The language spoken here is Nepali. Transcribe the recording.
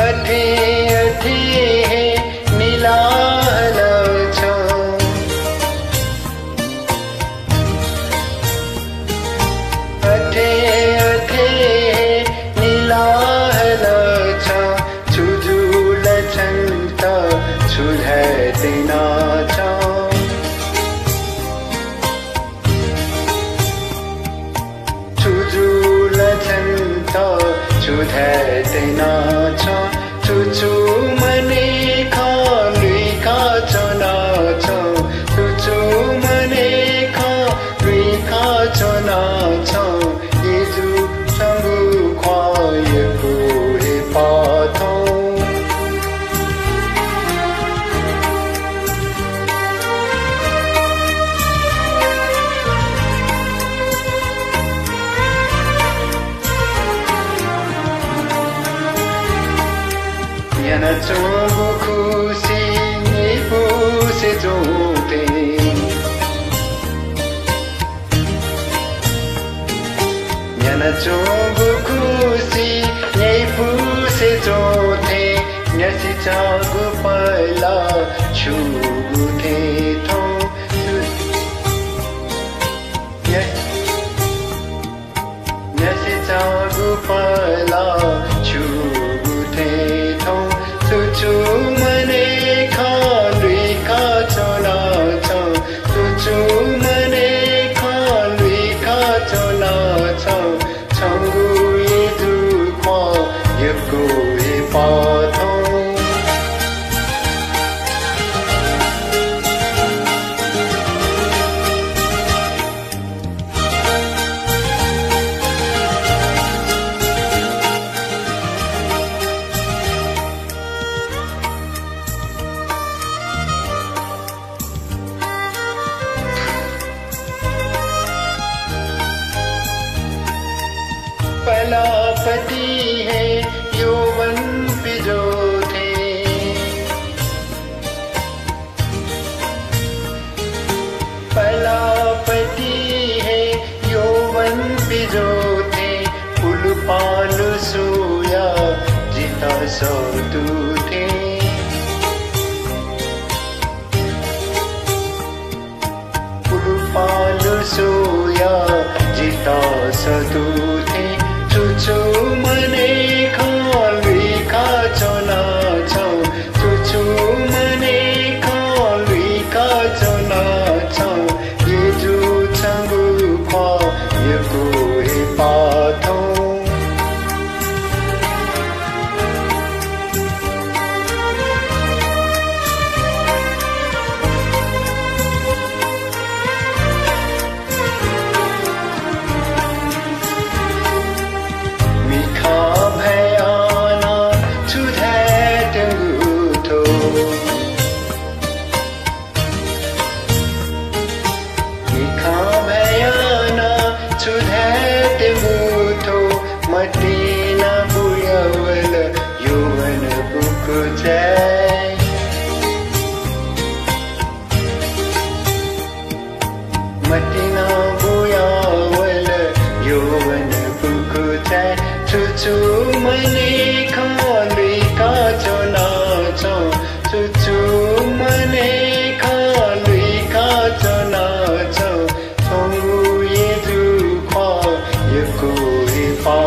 अठे अठे नीला छ अठे अठे नीला छ छुजुल छन्त छुझैदिन छ छुजुल छन्त छुझैदिन छ छुछु मने खालुई खाचना छ छुछु मने खालुई खाचना छ येजु चंगु ख्वायको हे पाथौ Yana chongu kushi ni puse jote Yana chongu kushi ni puse jote Nyasi chagu paila chugu the tho Nyasi chagu paila chugu the tho छुछु मने खालुई खाचना छ छुछु मने खालुई खाचना छ छंगु येजु ख्वायको हे पाथौ पहला पति है यौवन बिजो थे पहला पति है यौवन बिजो थे पुल पालु सोया जीता सो तू थे पुल पालु सोया जीता सो तू थे छुछु मने खालुई खाचना छ छुछु मने खालुई खाचना छ येजु चंगु ख्वायको हे पाथौ मटिना बुयावल यौवन बुक जाय मटिना बुयावल यौवन बुक जाय छुछु मने खालुई खाचना छ छुछु मने खालुई खाचना छ छंगु येजु ख्वायको हे पा